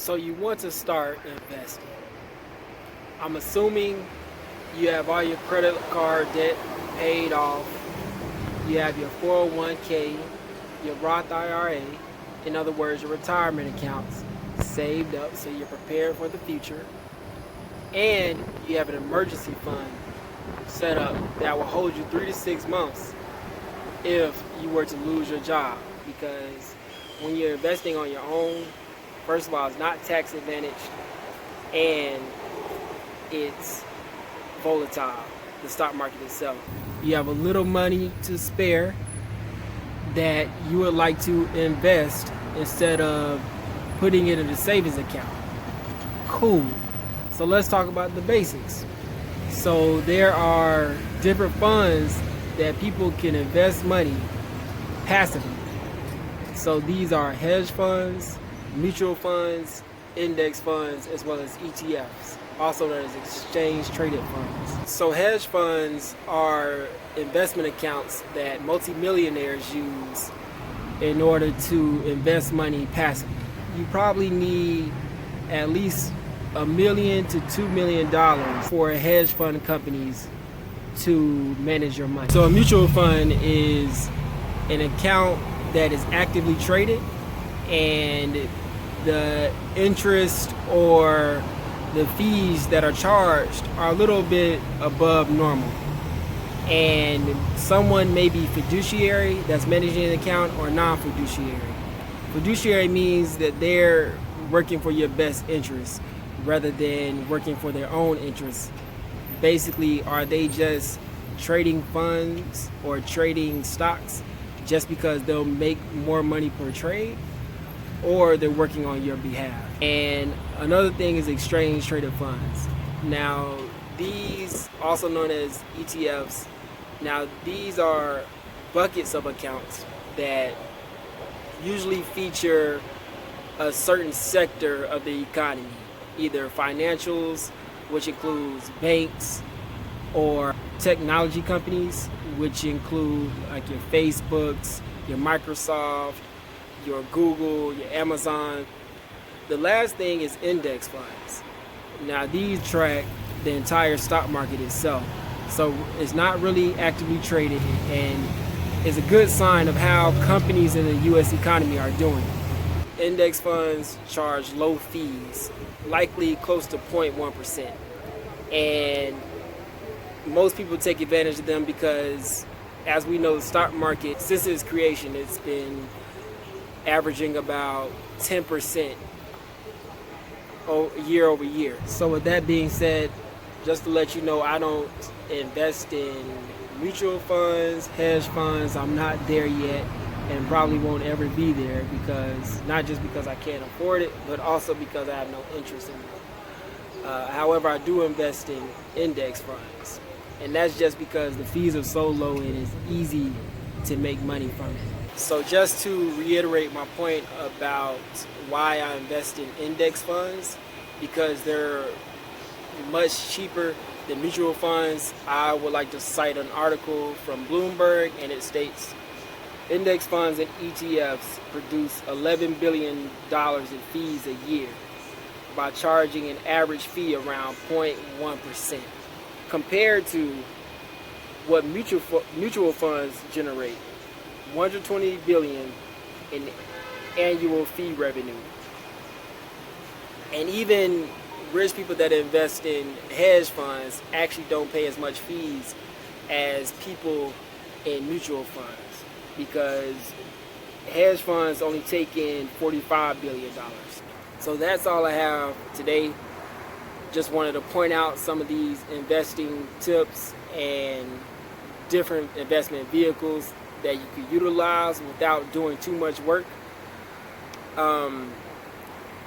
So you want to start investing. I'm assuming you have all your credit card debt paid off. You have your 401k, your Roth IRA, in other words, your retirement accounts saved up so you're prepared for the future. And you have an emergency fund set up that will hold you 3 to 6 months if you were to lose your job. Because when you're investing on your own, first of all, it's not tax advantaged and it's volatile, the stock market itself. You have a little money to spare that you would like to invest instead of putting it in a savings account. Cool. So let's talk about the basics. So there are different funds that people can invest money passively. So these are hedge funds, mutual funds, index funds, as well as ETFs, also known as exchange traded funds. So hedge funds are investment accounts that multimillionaires use in order to invest money passively. You probably need at least $1 million to $2 million for hedge fund companies to manage your money. So a mutual fund is an account that is actively traded, and the interest or the fees that are charged are a little bit above normal. And someone may be fiduciary that's managing an account or non-fiduciary. Fiduciary means that they're working for your best interest rather than working for their own interests. Basically, are they just trading funds or trading stocks just because they'll make more money per trade, or they're working on your behalf? And another thing is exchange traded funds. Now, these, also known as ETFs, now these are buckets of accounts that usually feature a certain sector of the economy, either financials, which includes banks, or technology companies, which include like your Facebooks, your Microsoft, your Google, your Amazon. The last thing is index funds. Now these track the entire stock market itself. So it's not really actively traded and is a good sign of how companies in the US economy are doing. Index funds charge low fees, likely close to 0.1%. And most people take advantage of them because, as we know, the stock market, since its creation, it's been averaging about 10% year over year. So with that being said, just to let you know, I don't invest in mutual funds, hedge funds. I'm not there yet and probably won't ever be there, because not just because I can't afford it, but also because I have no interest in it. However, I do invest in index funds, and that's just because the fees are so low and it's easy to make money from it. So just to reiterate my point about why I invest in index funds, because they're much cheaper than mutual funds, I would like to cite an article from Bloomberg, and it states index funds and ETFs produce $11 billion in fees a year by charging an average fee around 0.1%, compared to what mutual funds generate, $120 billion in annual fee revenue. And even rich people that invest in hedge funds actually don't pay as much fees as people in mutual funds, because hedge funds only take in $45 billion. So that's all I have today. Just wanted to point out some of these investing tips and different investment vehicles that you could utilize without doing too much work.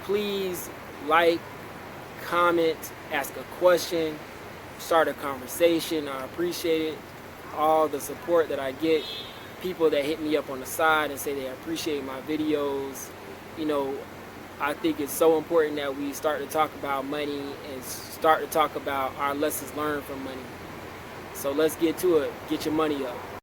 Please like, comment, ask a question, start a conversation. I appreciate it. All the support that I get, people that hit me up on the side and say they appreciate my videos. You know, I think it's so important that we start to talk about money and start to talk about our lessons learned from money. So let's get to it. Get your money up.